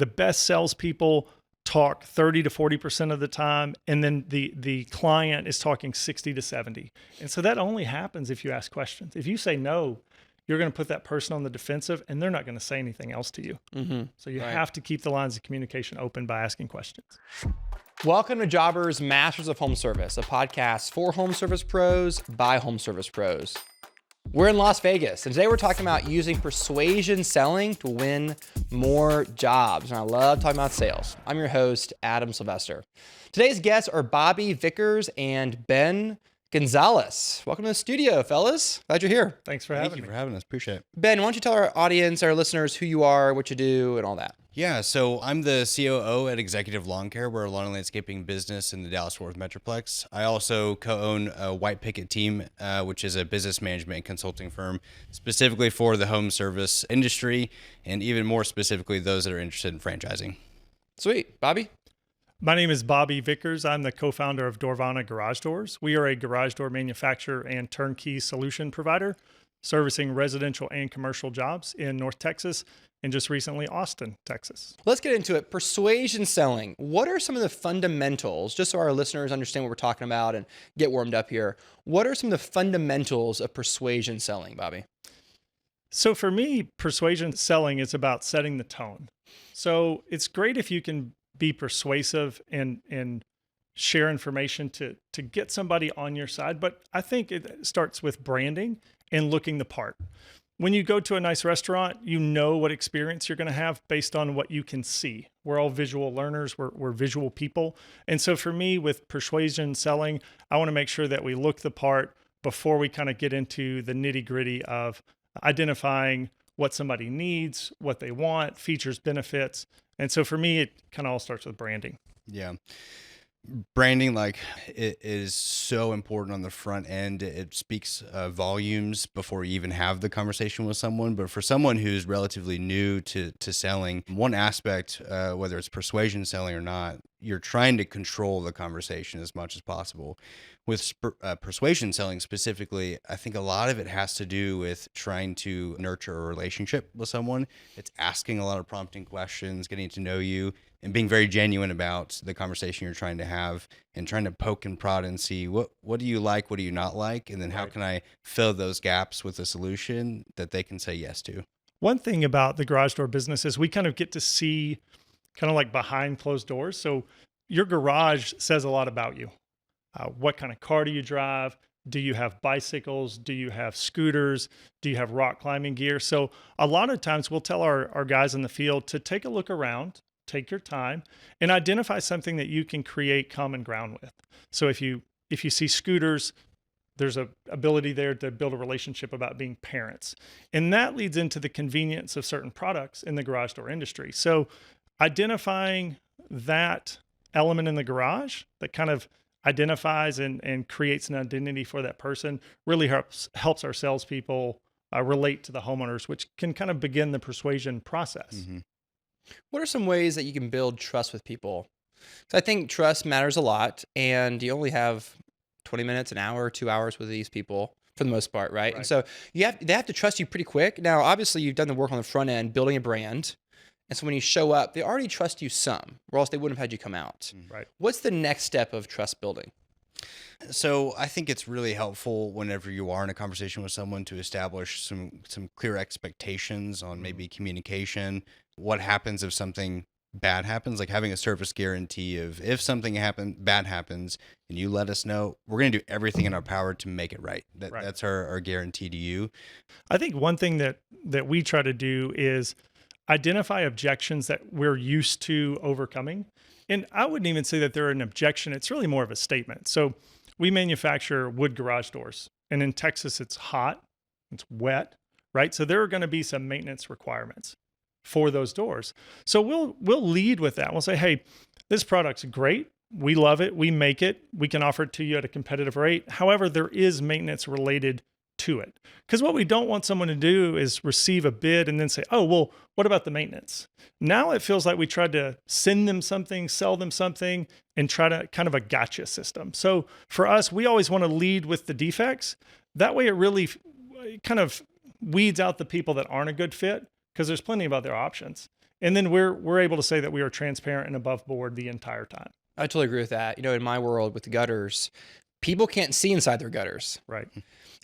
The best salespeople talk 30 to 40% of the time, and then the client is talking 60 to 70. And so that only happens if you ask questions. If you say no, you're going to put that person on the defensive, and they're not going to say anything else to you. So you have to keep the lines of communication open by asking questions. Welcome to Jobbers Masters of Home Service, a podcast for home service pros by home service pros. We're in Las Vegas, and today we're talking about using persuasion selling to win more jobs. And I love talking about sales. I'm your host, Adam Sylvester. Today's guests are Bobby Vickers and Ben Gonzalez. Welcome to the studio, fellas. Glad you're here. Thanks for having me. Thank you for having us. Appreciate it. Ben, why don't you tell our audience, our listeners, who you are, what you do, and all that? Yeah, so I'm the COO at Executive Lawn Care. We're a lawn and landscaping business in the Dallas-Fort Worth Metroplex. I also co-own a White Picket Team, which is a business management and consulting firm specifically for the home service industry, and even more specifically, those that are interested in franchising. Sweet. Bobby? My name is Bobby Vickers. I'm the co-founder of Dorvana Garage Doors. We are a garage door manufacturer and turnkey solution provider, servicing residential and commercial jobs in North Texas and just recently Austin, Texas. Let's get into it. Persuasion selling. What are some of the fundamentals, just so our listeners understand what we're talking about and get warmed up here? What are some of the fundamentals of persuasion selling, Bobby? So for me, persuasion selling is about setting the tone. So it's great if you can be persuasive and share information to get somebody on your side. But I think it starts with branding and looking the part. When you go to a nice restaurant, you know what experience you're going to have based on what you can see. We're all visual learners. We're visual people. And so for me, with persuasion selling, I want to make sure that we look the part before we kind of get into the nitty gritty of identifying what somebody needs, what they want, features, benefits. And so for me, it kind of all starts with branding. Yeah. Branding, it is so important on the front end. It speaks volumes before you even have the conversation with someone. But for someone who's relatively new to selling, one aspect, whether it's persuasion selling or not, you're trying to control the conversation as much as possible. With persuasion selling specifically, I think a lot of it has to do with trying to nurture a relationship with someone. It's asking a lot of prompting questions, getting to know you, and being very genuine about the conversation you're trying to have, and trying to poke and prod and see what do you like, what do you not like, and then how can I fill those gaps with a solution that they can say yes to. One thing about the garage door business is we kind of get to see kind of like behind closed doors. So your garage says a lot about you. What kind of car do you drive? Do you have bicycles? Do you have scooters? Do you have rock climbing gear? So a lot of times we'll tell our guys in the field to take a look around, take your time, and identify something that you can create common ground with. So if you see scooters, there's a ability there to build a relationship about being parents. And that leads into the convenience of certain products in the garage door industry. So identifying that element in the garage that kind of identifies and creates an identity for that person really helps our salespeople relate to the homeowners, which can kind of begin the persuasion process. Mm-hmm. What are some ways that you can build trust with people? So I think trust matters a lot, and you only have 20 minutes, an hour, 2 hours with these people for the most part, right? And so they have to trust you pretty quick. Now, obviously, you've done the work on the front end, building a brand. And so when you show up, they already trust you some, or else they wouldn't have had you come out. Right. What's the next step of trust building? So I think it's really helpful whenever you are in a conversation with someone to establish some clear expectations on maybe communication. What happens if something bad happens? Like having a service guarantee of if something bad happens and you let us know, we're going to do everything in our power to make it right. That's our guarantee to you. I think one thing that we try to do is identify objections that we're used to overcoming. And I wouldn't even say that they're an objection. It's really more of a statement. So we manufacture wood garage doors, and in Texas, it's hot, it's wet, right? So there are going to be some maintenance requirements for those doors. So we'll lead with that. We'll say, hey, this product's great. We love it. We make it. We can offer it to you at a competitive rate. However, there is maintenance related to it. Because what we don't want someone to do is receive a bid and then say, oh, well, what about the maintenance? Now it feels like we tried to send them something, sell them something, and try to kind of a gotcha system. So for us, we always want to lead with the defects. That way it really kind of weeds out the people that aren't a good fit, because there's plenty of other options. And then we're able to say that we are transparent and above board the entire time. I totally agree with that. You know, in my world with the gutters, people can't see inside their gutters. Right.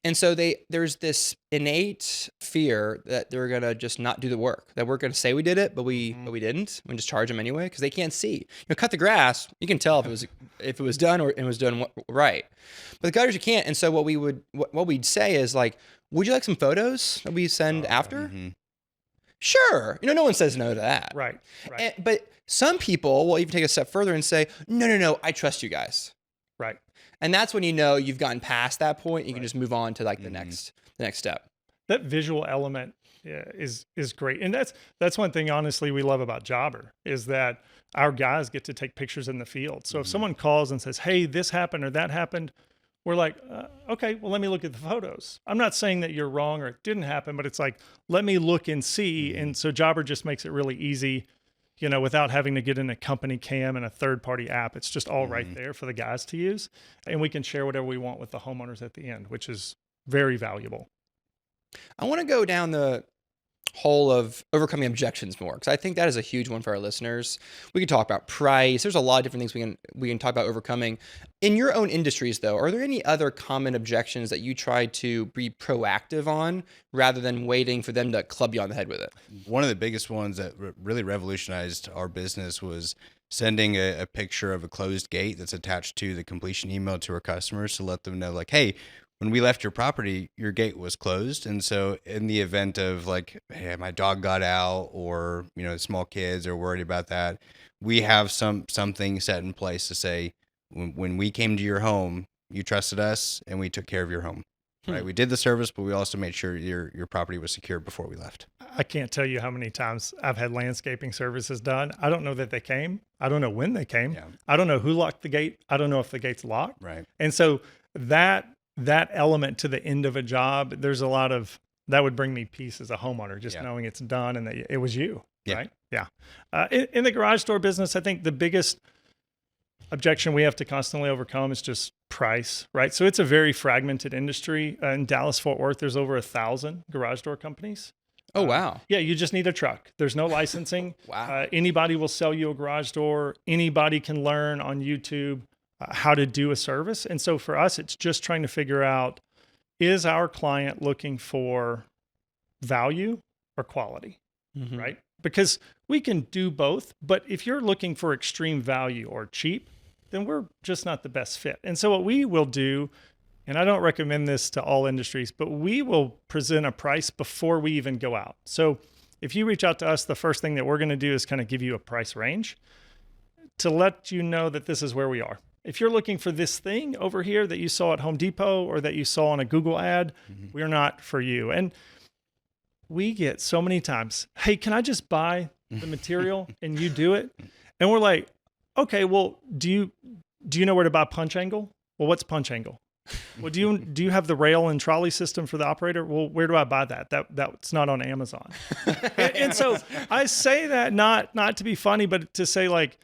And so there's this innate fear that they're going to just not do the work, that we're going to say we did it, but we didn't. We just charge them anyway because they can't see. You know, cut the grass, you can tell if it was done or it was done right. But the gutters you can't. And so what we'd say is like, would you like some photos that we send after? Sure. You know, no one says no to that. Right. But some people will even take a step further and say, no, I trust you guys. Right. And that's when you know you've gotten past that point. You can just move on to like the next step. That visual element is great. And that's one thing, honestly, we love about Jobber is that our guys get to take pictures in the field. So if someone calls and says, hey, this happened or that happened, we're like, okay, well, let me look at the photos. I'm not saying that you're wrong or it didn't happen, but it's like, let me look and see. And so Jobber just makes it really easy, you know, without having to get in a company cam and a third-party app. It's just all right there for the guys to use. And we can share whatever we want with the homeowners at the end, which is very valuable. I want to go down the whole of overcoming objections more, because I think that is a huge one for our listeners. We can talk about price. There's a lot of different things we can talk about overcoming. In your own industries, though, are there any other common objections that you try to be proactive on rather than waiting for them to club you on the head with it? One of the biggest ones that really revolutionized our business was sending a picture of a closed gate that's attached to the completion email to our customers to let them know, like, hey, when we left your property, your gate was closed. And so in the event of like, hey, my dog got out, or, you know, small kids are worried about that, we have something set in place to say, when we came to your home, you trusted us and we took care of your home. Right. We did the service, but we also made sure your property was secure before we left. I can't tell you how many times I've had landscaping services done. I don't know that they came. I don't know when they came. Yeah. I don't know who locked the gate. I don't know if the gate's locked. Right. And so that element to the end of a job, there's a lot of, that would bring me peace as a homeowner, just knowing it's done and that it was you. Yeah. Right. Yeah. In the garage door business, I think the biggest objection we have to constantly overcome is just price, right? So it's a very fragmented industry. In Dallas-Fort Worth, there's over 1,000 garage door companies. Oh, wow. Yeah, you just need a truck. There's no licensing. Wow. Anybody will sell you a garage door. Anybody can learn on YouTube how to do a service. And so for us, it's just trying to figure out, is our client looking for value or quality, right? Because we can do both, but if you're looking for extreme value or cheap, then we're just not the best fit. And so what we will do, and I don't recommend this to all industries, but we will present a price before we even go out. So if you reach out to us, the first thing that we're going to do is kind of give you a price range to let you know that this is where we are. If you're looking for this thing over here that you saw at Home Depot or that you saw on a Google ad, we're not for you. And we get so many times, hey, can I just buy the material and you do it? And we're like, okay, well, do you know where to buy punch angle? Well, what's punch angle? Well, do you have the rail and trolley system for the operator? Well, where do I buy that? That's not on Amazon. and so I say that not to be funny, but to say like,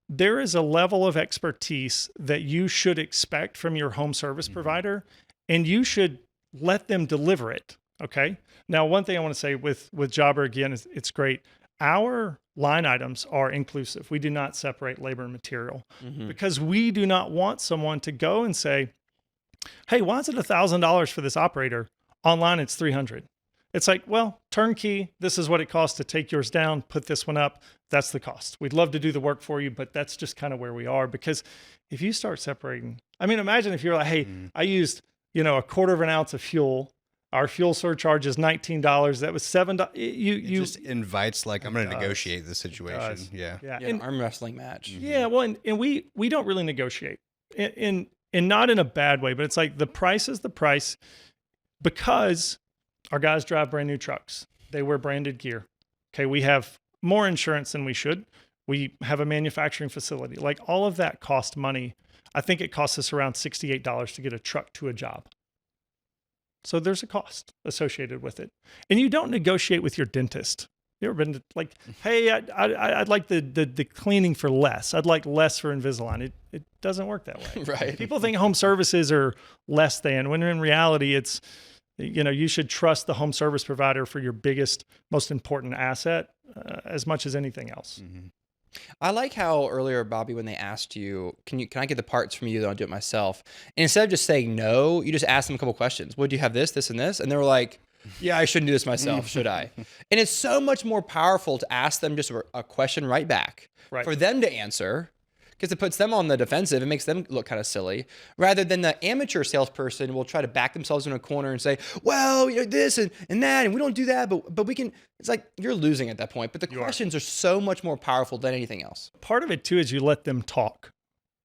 there is a level of expertise that you should expect from your home service provider, and you should let them deliver it. Okay. Now, one thing I want to say with Jobber again is it's great. Our line items are inclusive. We do not separate labor and material because we do not want someone to go and say, hey, why is it $1,000 for this operator? Online, it's $300. It's like, well, turnkey, this is what it costs to take yours down, put this one up. That's the cost. We'd love to do the work for you, but that's just kind of where we are. Because if you start separating, I mean, imagine if you're like, hey, I used, a quarter of an ounce of fuel. Our fuel surcharge is $19. That was $7. It just invites like, I'm going to negotiate the situation. Yeah. An arm wrestling match. Yeah. Well, and we don't really negotiate and not in a bad way, but it's like the price is the price because our guys drive brand new trucks. They wear branded gear. Okay. We have more insurance than we should. We have a manufacturing facility. Like all of that cost money. I think it costs us around $68 to get a truck to a job. So there's a cost associated with it. And you don't negotiate with your dentist. You ever been to like, hey, I'd like the cleaning for less. I'd like less for Invisalign. It doesn't work that way. Right. People think home services are less than, when in reality, it's, you should trust the home service provider for your biggest, most important asset. as much as anything else. Mhm. I like how earlier, Bobby, when they asked you, can I get the parts from you? Then I'll do it myself. And instead of just saying no, you just asked them a couple questions. Would you have this, this, and this? And they were like, yeah, I shouldn't do this myself, should I? And it's so much more powerful to ask them just a question right back Right. for them to answer, because it puts them on the defensive. It makes them look kind of silly, rather than the amateur salesperson will try to back themselves in a corner and say, well, you know, this and that, and we don't do that, but we can. It's like you're losing at that point. But the questions are so much more powerful than anything else. Part of it too is you let them talk.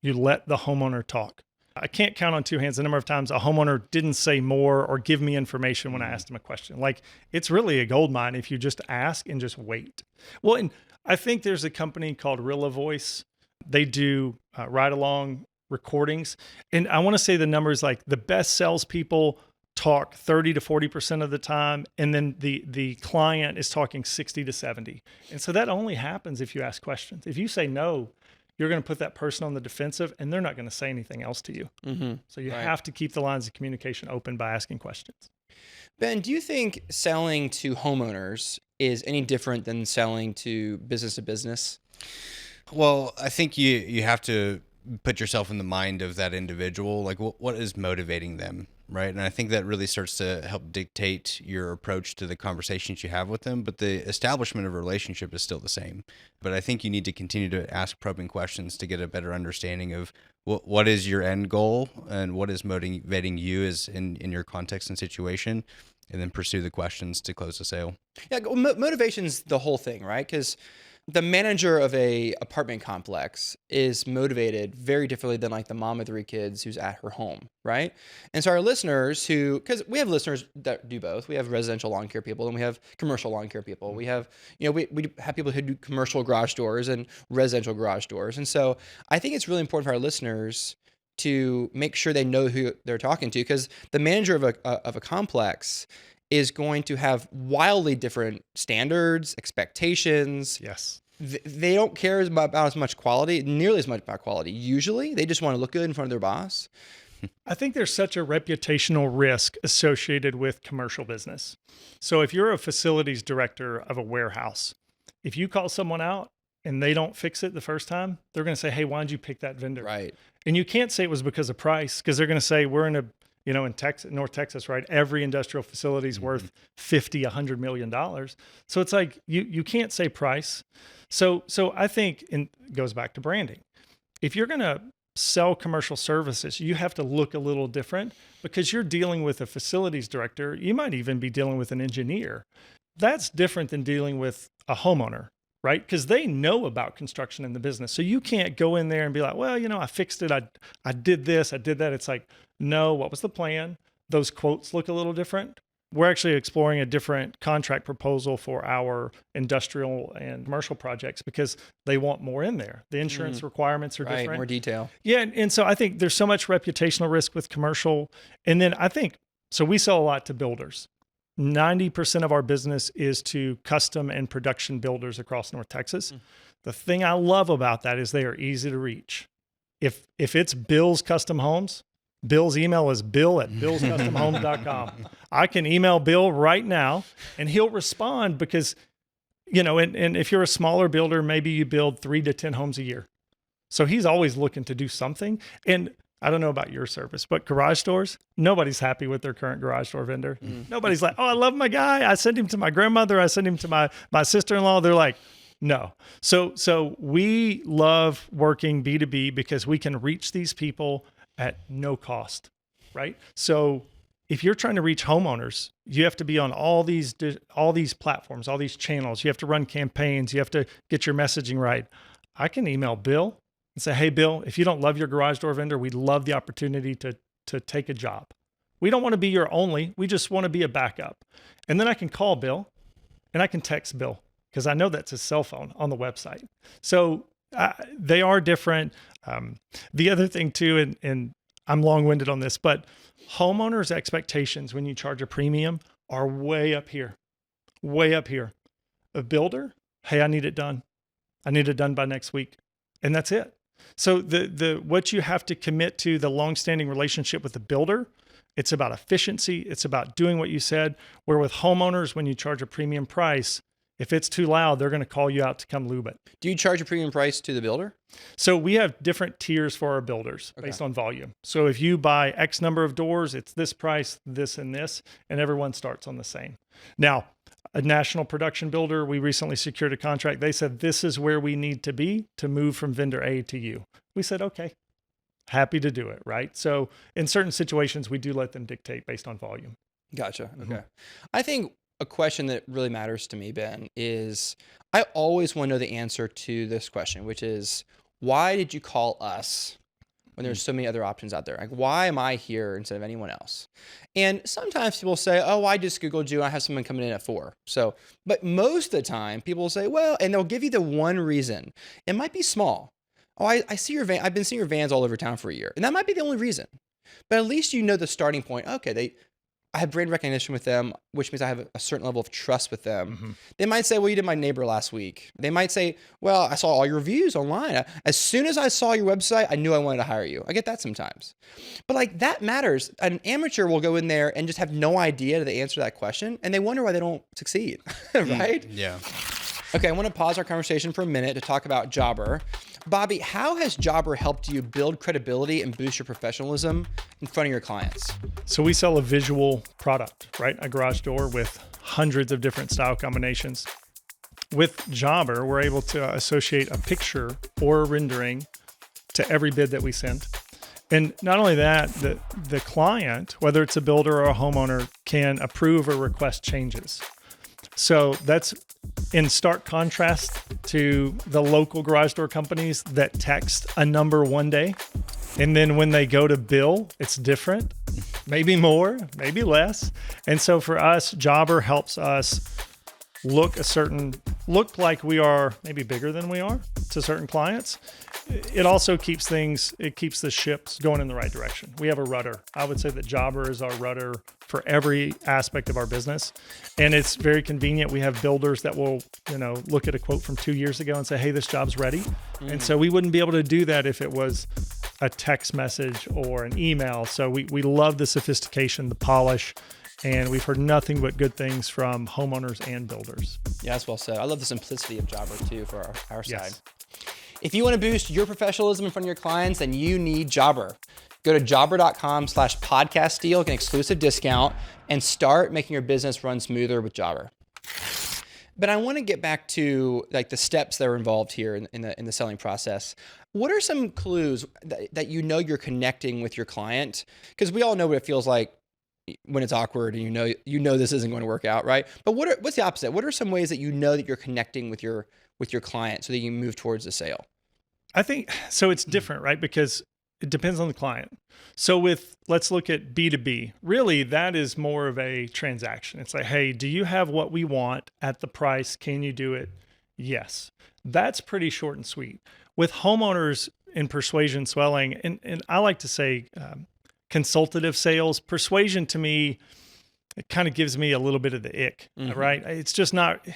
You let the homeowner talk. I can't count on two hands the number of times a homeowner didn't say more or give me information when I asked them a question. Like, it's really a gold mine if you just ask and just wait. Well, and I think there's a company called Rilla Voice. They do ride-along recordings. And I want to say the numbers, like the best salespeople talk 30 to 40% of the time. And then the client is talking 60 to 70. And so that only happens if you ask questions. If you say no, you're going to put that person on the defensive and they're not going to say anything else to you. Mm-hmm. So you have to keep the lines of communication open by asking questions. Ben, do you think selling to homeowners is any different than selling to business? Well, I think you have to put yourself in the mind of that individual. Like, what is motivating them, right? And I think that really starts to help dictate your approach to the conversations you have with them. But the establishment of a relationship is still the same. But I think you need to continue to ask probing questions to get a better understanding of what is your end goal and what is motivating you as in your context and situation, and then pursue the questions to close the sale. Yeah, motivation's the whole thing, right? Because the manager of a apartment complex is motivated very differently than like the mom of 3 kids who's at her home, right? And so our listeners because we have listeners that do both. We have residential lawn care people and we have commercial lawn care people. We have, we have people who do commercial garage doors and residential garage doors. And so I think it's really important for our listeners to make sure they know who they're talking to, because the manager of a complex is going to have wildly different standards, expectations. Yes. They don't care about as much quality, nearly as much about quality. Usually, they just want to look good in front of their boss. I think there's such a reputational risk associated with commercial business. So if you're a facilities director of a warehouse, if you call someone out and they don't fix it the first time, they're going to say, hey, why did you pick that vendor? Right. And you can't say it was because of price, because they're going to say we're in in Texas, North Texas, right? Every industrial facility is worth $50, $100 million. So it's like, you can't say price. So I think, and it goes back to branding. If you're going to sell commercial services, you have to look a little different, because you're dealing with a facilities director. You might even be dealing with an engineer. That's different than dealing with a homeowner, right? Because they know about construction in the business. So you can't go in there and be like, well, I fixed it. I did this, I did that. It's like, no, what was the plan? Those quotes look a little different. We're actually exploring a different contract proposal for our industrial and commercial projects because they want more in there. The insurance requirements are different. More detail. Yeah. And so I think there's so much reputational risk with commercial. And then I think, so we sell a lot to builders. 90% of our business is to custom and production builders across North Texas. The thing I love about that is they are easy to reach. If it's Bill's Custom Homes, Bill's email is bill@billscustomhomes.com. I can email Bill right now and he'll respond because, and if you're a smaller builder, maybe you build 3 to 10 homes a year. So he's always looking to do something. And I don't know about your service, but garage doors, nobody's happy with their current garage door vendor. Nobody's like, oh, I love my guy. I sent him to my grandmother. I sent him to my sister-in-law. They're like, no. So we love working B2B because we can reach these people at no cost, right? So if you're trying to reach homeowners, you have to be on all these platforms, all these channels. You have to run campaigns. You have to get your messaging right. I can email Bill and say, hey, Bill, if you don't love your garage door vendor, we'd love the opportunity to take a job. We don't want to be your only. We just want to be a backup. And then I can call Bill and I can text Bill because I know that's his cell phone on the website. So they are different. The other thing too, and I'm long-winded on this, but homeowners' expectations when you charge a premium are way up here. A builder, hey, I need it done. I need it done by next week. And that's it. So what you have to commit to, the long-standing relationship with the builder, it's about efficiency. It's about doing what you said. Where with homeowners, when you charge a premium price, If it's too loud, they're going to call you out to come lube it. Do you charge a premium price to the builder? So we have different tiers for our builders based on volume. So if you buy X number of doors, it's this price, this and this, and everyone starts on the same. Now, a national production builder, we recently secured a contract. They said, this is where we need to be to move from vendor A to you. We said, okay, happy to do it, right? So in certain situations, we do let them dictate based on volume. Gotcha. Okay. I think a question that really matters to me, Ben, is I always want to know the answer to this question, which is, why did you call us when there's so many other options out there? Like, why am I here instead of anyone else? And sometimes people say, oh, I just Googled you. I have someone coming in at 4. So, but most of the time people will say, well, and they'll give you the one reason. It might be small. Oh, I see your van. I've been seeing your vans all over town for a year. And that might be the only reason. But at least you know the starting point. Okay, I have brand recognition with them, which means I have a certain level of trust with them. They might say, well, you did my neighbor last week. They might say, well, I saw all your reviews online. As soon as I saw your website, I knew I wanted to hire you. I get that sometimes. But like, that matters. An amateur will go in there and just have no idea the answer to that question, and they wonder why they don't succeed, right? Yeah. Okay, I want to pause our conversation for a minute to talk about Jobber. Bobby, how has Jobber helped you build credibility and boost your professionalism in front of your clients? So we sell a visual product, right? A garage door with hundreds of different style combinations. With Jobber, we're able to associate a picture or a rendering to every bid that we send. And not only that, the client, whether it's a builder or a homeowner, can approve or request changes. So that's in stark contrast to the local garage door companies that text a number one day, and then when they go to bill, it's different, maybe more, maybe less. And so for us, Jobber helps us look like we are maybe bigger than we are to certain clients. It also keeps the ships going in the right direction. We have a rudder. I would say that Jobber is our rudder for every aspect of our business. And it's very convenient. We have builders that will, look at a quote from 2 years ago and say, hey, this job's ready. And so we wouldn't be able to do that if it was a text message or an email. So we love the sophistication, the polish, and we've heard nothing but good things from homeowners and builders. Yeah, that's well said. I love the simplicity of Jobber too for our side. Yes. If you want to boost your professionalism in front of your clients, then you need Jobber. Go to jobber.com/podcast deal, get an exclusive discount, and start making your business run smoother with Jobber. But I want to get back to like the steps that are involved here in the selling process. What are some clues that you're connecting with your client? Because we all know what it feels like when it's awkward and you know this isn't going to work out, right? But what's the opposite? What are some ways that that you're connecting with your client so that you move towards the sale? I think so. It's different, right? Because it depends on the client. So let's look at B2B. Really, that is more of a transaction. It's like, hey, do you have what we want at the price? Can you do it? Yes. That's pretty short and sweet. With homeowners in Persuasion Swelling, and I like to say consultative sales, Persuasion to me, it kind of gives me a little bit of the ick, right? It's just not,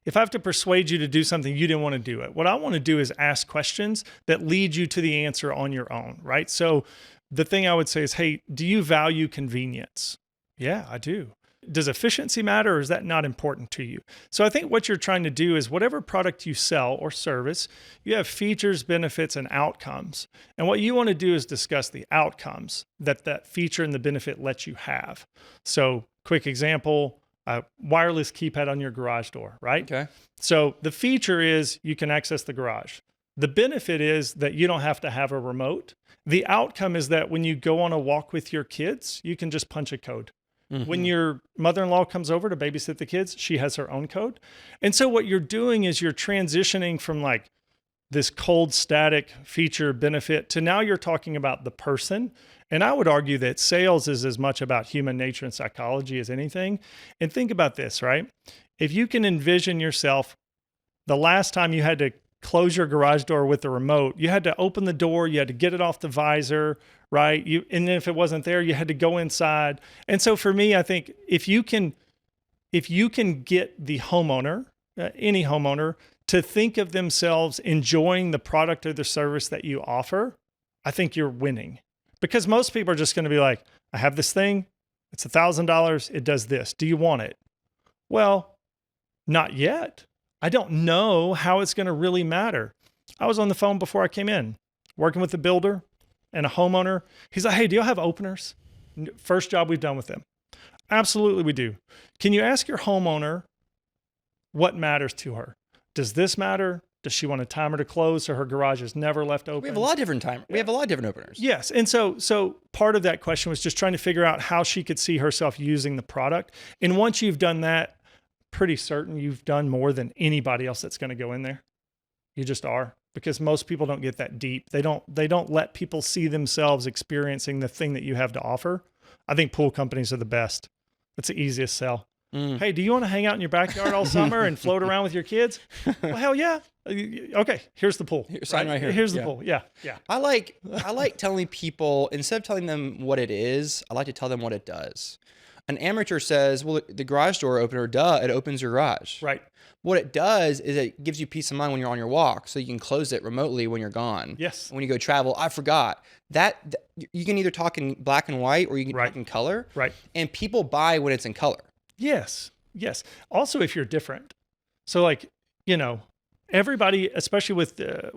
if I have to persuade you to do something, you didn't want to do it. What I want to do is ask questions that lead you to the answer on your own, right? So the thing I would say is, hey, do you value convenience? Yeah, I do. Does efficiency matter, or is that not important to you? So I think what you're trying to do is whatever product you sell or service, you have features, benefits, and outcomes. And what you want to do is discuss the outcomes that feature and the benefit lets you have. So quick example, wireless keypad on your garage door, right? Okay. So the feature is you can access the garage. The benefit is that you don't have to have a remote. The outcome is that when you go on a walk with your kids, you can just punch a code. When your mother-in-law comes over to babysit the kids, she has her own code. And so what you're doing is you're transitioning from like this cold static feature benefit to now you're talking about the person. And I would argue that sales is as much about human nature and psychology as anything. And think about this, right? If you can envision yourself, the last time you had to close your garage door with the remote, you had to open the door, you had to get it off the visor, right? And then if it wasn't there, you had to go inside. And so for me, I think if you can get the homeowner, any homeowner, to think of themselves enjoying the product or the service that you offer, I think you're winning. Because most people are just going to be like, I have this thing, it's $1,000, it does this. Do you want it? Well, not yet. I don't know how it's going to really matter. I was on the phone before I came in, working with a builder and a homeowner. He's like, hey, do y'all have openers? First job we've done with them. Absolutely, we do. Can you ask your homeowner what matters to her? Does this matter? Does she want a timer to close so her garage is never left open? We have a lot of different time. We have a lot of different openers. Yes. And so part of that question was just trying to figure out how she could see herself using the product. And once you've done that, pretty certain you've done more than anybody else that's going to go in there. You just are, because most people don't get that deep. They don't let people see themselves experiencing the thing that you have to offer. I think pool companies are the best. It's the easiest sell. Hey, do you want to hang out in your backyard all summer and float around with your kids? Well, hell yeah. Okay, here's the pool. Sign right here. Here's the pool. Yeah. I like telling people, instead of telling them what it is, I like to tell them what it does. An amateur says, well, the garage door opener, it opens your garage. Right. What it does is it gives you peace of mind when you're on your walk, so you can close it remotely when you're gone. Yes. When you go travel, I forgot. That you can either talk in black and white or you can talk in color. Right. And people buy when it's in color. Yes. Also, if you're different. So like, everybody, especially with the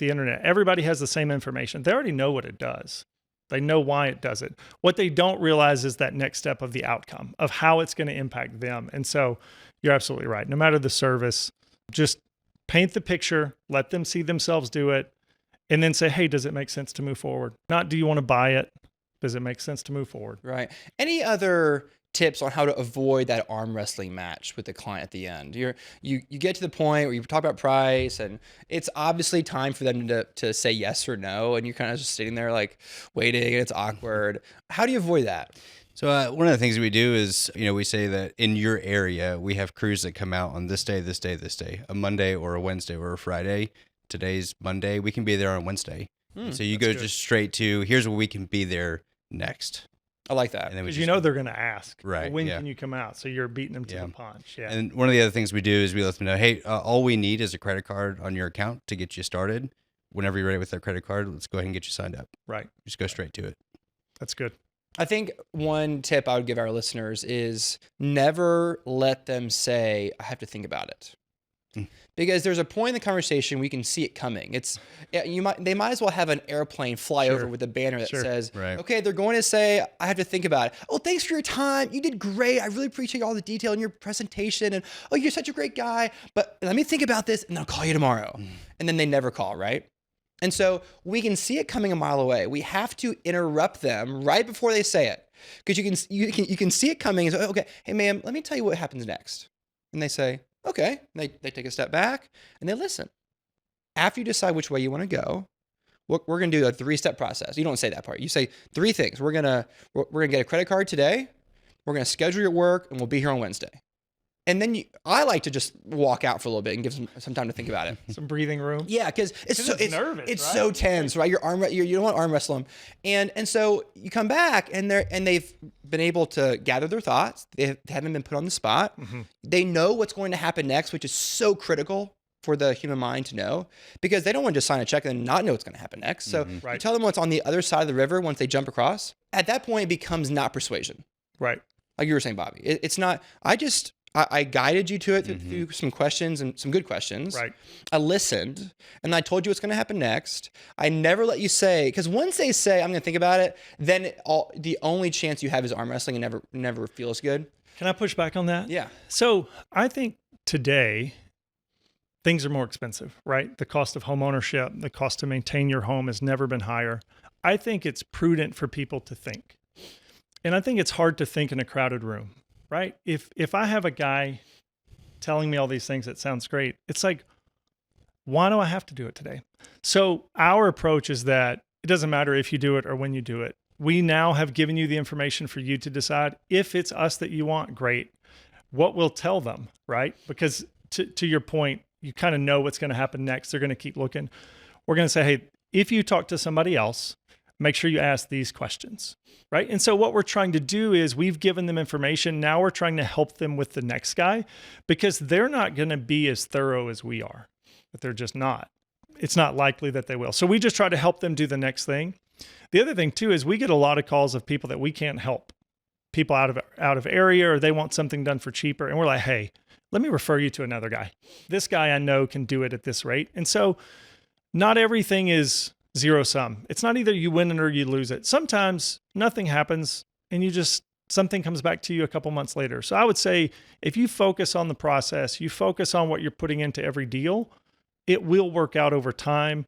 internet, everybody has the same information. They already know what it does. They know why it does it. What they don't realize is that next step of the outcome of how it's going to impact them. And so you're absolutely right. No matter the service, just paint the picture, let them see themselves do it, and then say, hey, does it make sense to move forward? Not, do you want to buy it? Does it make sense to move forward? Right. Any other tips on how to avoid that arm wrestling match with the client at the end? You get to the point where you talk about price, and it's obviously time for them to say yes or no, and you're kind of just sitting there like waiting, and it's awkward. How do you avoid that? So one of the things that we do is, we say that in your area, we have crews that come out on this day, a Monday or a Wednesday or a Friday. Today's Monday. We can be there on Wednesday. So you go just straight to, here's where we can be there next. I like that. Because they're going to ask, right? When can you come out? So you're beating them to the punch. Yeah. And one of the other things we do is we let them know, hey, all we need is a credit card on your account to get you started. Whenever you're ready with that credit card, let's go ahead and get you signed up. Right. Just go straight to it. That's good. I think one tip I would give our listeners is never let them say, I have to think about it. Because there's a point in the conversation we can see it coming. They might as well have an airplane fly over with a banner that says, okay, they're going to say, I have to think about it. Oh, thanks for your time. You did great. I really appreciate all the detail in your presentation. And oh, you're such a great guy. But let me think about this and I'll call you tomorrow. And then they never call, right? And so we can see it coming a mile away. We have to interrupt them right before they say it. Because you can see it coming and say, okay, hey ma'am, let me tell you what happens next. And they say, okay. They take a step back and they listen. After you decide which way you want to go, we're going to do a 3-step process. You don't say that part. You say 3 things. We're going to get a credit card today. We're going to schedule your work and we'll be here on Wednesday. And then I like to just walk out for a little bit and give some time to think about it. Some breathing room. Yeah, because it's nervous. It's so tense, right? You don't want to arm wrestle them, and so you come back and they've been able to gather their thoughts. They haven't been put on the spot. Mm-hmm. They know what's going to happen next, which is so critical for the human mind to know, because they don't want to just sign a check and not know what's going to happen next. So you tell them what's on the other side of the river once they jump across. At that point, it becomes not persuasion. Right. Like you were saying, Bobby. It's not. I guided you to it through some questions and some good questions. Right. I listened and I told you what's going to happen next. I never let you say, because once they say, I'm going to think about it, then the only chance you have is arm wrestling and never feels good. Can I push back on that? Yeah. So I think today things are more expensive, right? The cost of home ownership, the cost to maintain your home has never been higher. I think it's prudent for people to think. And I think it's hard to think in a crowded room. Right? If I have a guy telling me all these things, that sounds great. It's like, why do I have to do it today? So our approach is that it doesn't matter if you do it or when you do it. We now have given you the information for you to decide. If it's us that you want, great. What we'll tell them, right? Because to your point, you kind of know what's going to happen next. They're going to keep looking. We're going to say, hey, if you talk to somebody else, make sure you ask these questions. Right. And so what we're trying to do is we've given them information. Now we're trying to help them with the next guy, because they're not going to be as thorough as we are. But they're just not. It's not likely that they will. So we just try to help them do the next thing. The other thing too is we get a lot of calls of people that we can't help. People out of area, or they want something done for cheaper. And we're like, hey, let me refer you to another guy. This guy I know can do it at this rate. And so not everything is zero sum. It's not either you win it or you lose it. Sometimes nothing happens and something comes back to you a couple months later. So I would say if you focus on the process, you focus on what you're putting into every deal, it will work out over time.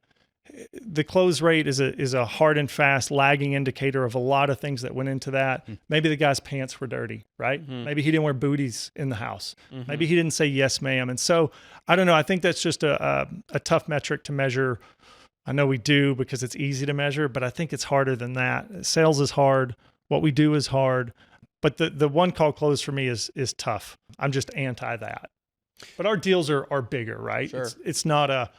The close rate is a hard and fast lagging indicator of a lot of things that went into that. Maybe the guy's pants were dirty, right? Maybe he didn't wear booties in the house. Maybe he didn't say yes, ma'am. And so I don't know. I think that's just a tough metric to measure. I know we do because it's easy to measure, but I think it's harder than that. Sales is hard. What we do is hard. But the one call close for me is tough. I'm just anti that. But our deals are bigger, right? Sure. It's not a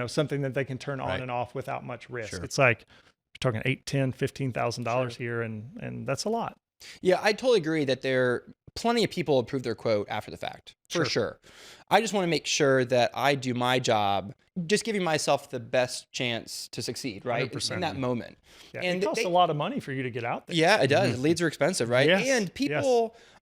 something that they can turn on and off without much risk. Sure. It's like you're talking $8,000, $10,000, $15,000 here, and that's a lot. Yeah, I totally agree that plenty of people approve their quote after the fact, for sure. I just want to make sure that I do my job, just giving myself the best chance to succeed, right? 100%. In that moment. Yeah, and it costs a lot of money for you to get out there. Yeah, it does. Leads are expensive, right? Yes. And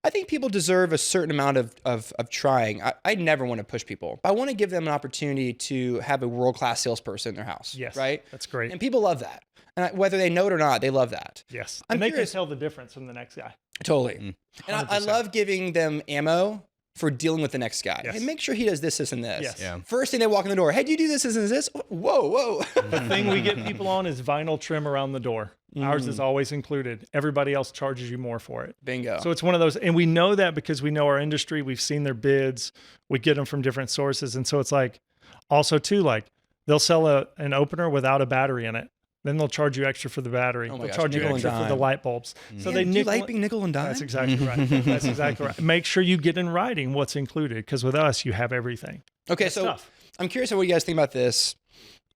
I think people deserve a certain amount of trying. I never want to push people. I want to give them an opportunity to have a world-class salesperson in their house. Yes, right? That's great. And people love that. And whether they know it or not, they love that. Yes. I'm And they curious. can tell the difference from the next guy. Totally. And I love giving them ammo for dealing with the next guy. Yes. Hey, make sure he does this, and this. Yes. Yeah. First thing they walk in the door, hey, do you do this, and this? Whoa. The thing we get people on is vinyl trim around the door. Ours is always included. Everybody else charges you more for it. Bingo. So it's one of those, and we know that because we know our industry. We've seen their bids. We get them from different sources. And so it's like, also too, like they'll sell an opener without a battery in it. Then they'll charge you extra for the battery. Oh my They'll gosh, charge you nickel and extra for the dime. light bulbs. So Man, they do you nickel. like being nickel and dime? That's exactly right. That's exactly right. Make sure you get in writing what's included, because with us, you have everything. Okay, That's so tough. I'm curious what you guys think about this.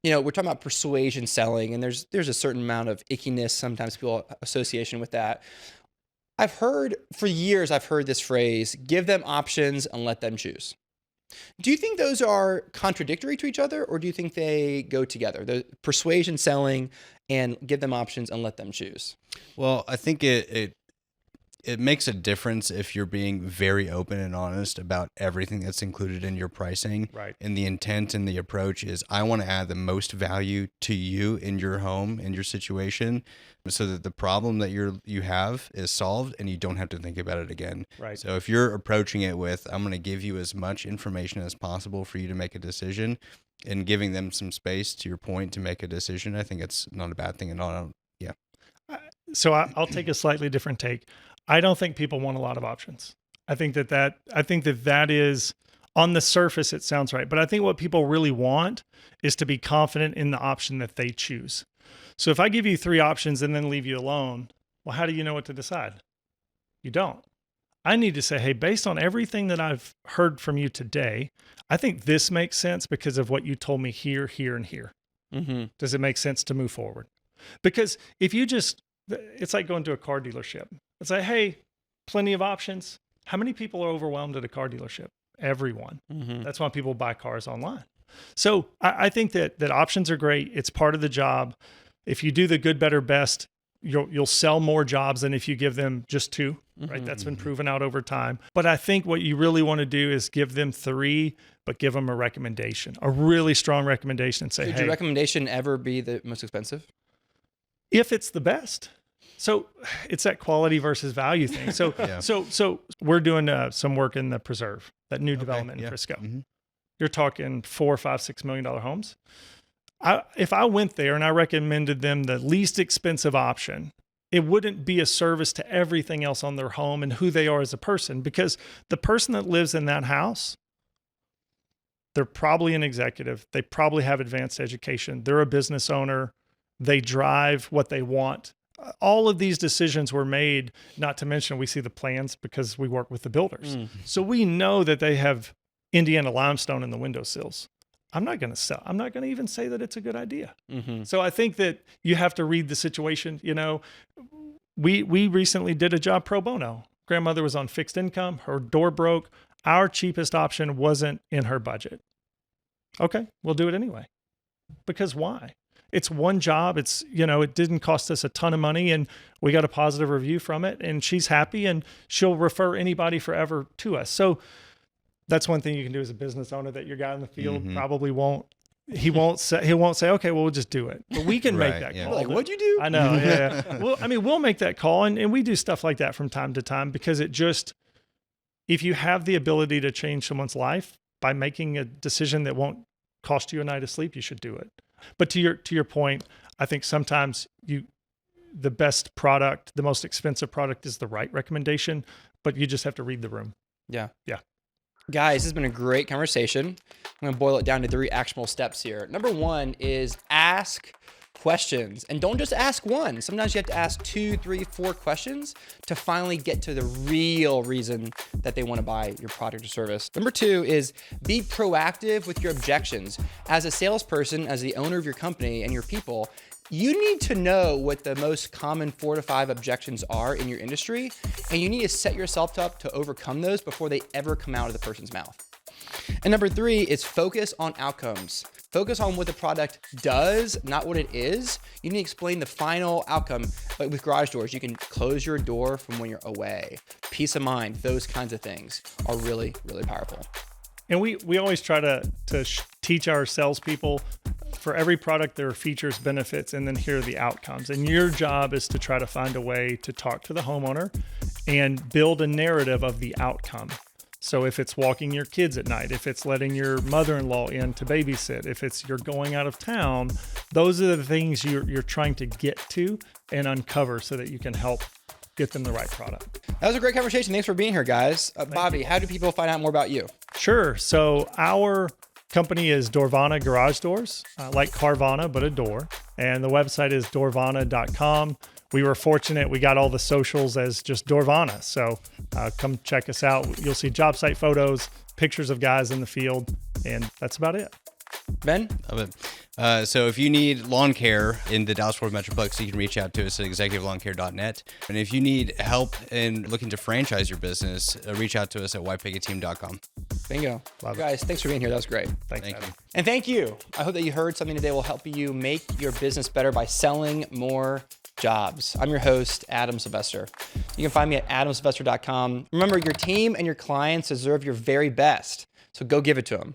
We're talking about persuasion selling, and there's a certain amount of ickiness sometimes people association with that. For years, I've heard this phrase, give them options and let them choose. Do you think those are contradictory to each other, or do you think they go together? The persuasion selling and give them options and let them choose. Well, I think it makes a difference if you're being very open and honest about everything that's included in your pricing. Right. And the intent and the approach is, I want to add the most value to you in your home, in your situation, so that the problem that you have is solved and you don't have to think about it again. Right. So if you're approaching it with, I'm going to give you as much information as possible for you to make a decision, and giving them some space, to your point, to make a decision, I think it's not a bad thing at all. Yeah. So I'll take a slightly different take. I don't think people want a lot of options. I think that is, on the surface, it sounds right. But I think what people really want is to be confident in the option that they choose. So if I give you 3 options and then leave you alone, well, how do you know what to decide? You don't. I need to say, hey, based on everything that I've heard from you today, I think this makes sense because of what you told me here, here, and here. Mm-hmm. Does it make sense to move forward? Because if you it's like going to a car dealership. It's like, hey, plenty of options. How many people are overwhelmed at a car dealership? Everyone. Mm-hmm. That's why people buy cars online. So I think that options are great. It's part of the job. If you do the good, better, best, you'll sell more jobs than if you give them just 2, right? That's been proven out over time. But I think what you really want to do is give them 3, but give them a recommendation, a really strong recommendation, and say, Should hey, your recommendation ever be the most expensive? if it's the best. So it's that quality versus value thing. So, Yeah. so we're doing some work in the Preserve, that new development in Frisco. Mm-hmm. You're talking $4, $5, $6 million homes. If I went there and I recommended them the least expensive option, it wouldn't be a service to everything else on their home and who they are as a person, because the person that lives in that house, they're probably an executive. They probably have advanced education. They're a business owner. They drive what they want. All of these decisions were made, not to mention we see the plans because we work with the builders. So we know that they have Indiana limestone in the windowsills. I'm not going to even say that it's a good idea. Mm-hmm. So I think that you have to read the situation. We recently did a job pro bono. Grandmother was on fixed income. Her door broke. Our cheapest option wasn't in her budget. Okay, we'll do it anyway. Because why? It's one job. It didn't cost us a ton of money, and we got a positive review from it, and she's happy, and she'll refer anybody forever to us. So That's one thing you can do as a business owner that your guy in the field Mhm. probably won't. He won't say, okay, well, we'll just do it. But we can make Right, that yeah. call. Like, what'd you do? I know. Yeah. Well, I mean, we'll make that call, and we do stuff like that from time to time, because it just, if you have the ability to change someone's life by making a decision that won't cost you a night of sleep, you should do it. But to your point, I think sometimes the best product, the most expensive product is the right recommendation, but you just have to read the room. Yeah. Yeah. Guys, this has been a great conversation. I'm going to boil it down to 3 actionable steps here. Number 1 is ask questions, and don't just ask one. Sometimes you have to ask 2, 3, 4 questions to finally get to the real reason that they want to buy your product or service. Number 2 is be proactive with your objections. As a salesperson, as the owner of your company and your people, you need to know what the most common 4 to 5 objections are in your industry, and you need to set yourself up to overcome those before they ever come out of the person's mouth. And number 3 is focus on outcomes. Focus on what the product does, not what it is. You need to explain the final outcome. Like with garage doors, you can close your door from when you're away. Peace of mind, those kinds of things are really, really powerful. And we always try to teach our salespeople, for every product, there are features, benefits, and then here are the outcomes. And your job is to try to find a way to talk to the homeowner and build a narrative of the outcome. So if it's walking your kids at night, if it's letting your mother-in-law in to babysit, if it's you're going out of town, those are the things you're trying to get to and uncover so that you can help get them the right product. That was a great conversation. Thanks for being here, guys. Bobby, how do people find out more about you? Sure. So our company is Doorvana Garage Doors, like Carvana, but a door. And the website is doorvana.com. We were fortunate. We got all the socials as just Doorvana. So come check us out. You'll see job site photos, pictures of guys in the field, and that's about it. Ben? Love it. So if you need lawn care in the Dallas-Fort Worth Metroplex, you can reach out to us at executivelawncare.net. And if you need help in looking to franchise your business, reach out to us at whitepiggeteam.com. Bingo. Guys, thanks for being here. That was great. Thanks, Thank Adam. you. And thank you. I hope that you heard something today will help you make your business better by selling more jobs. I'm your host, Adam Sylvester. You can find me at adamsylvester.com. Remember, your team and your clients deserve your very best, so go give it to them.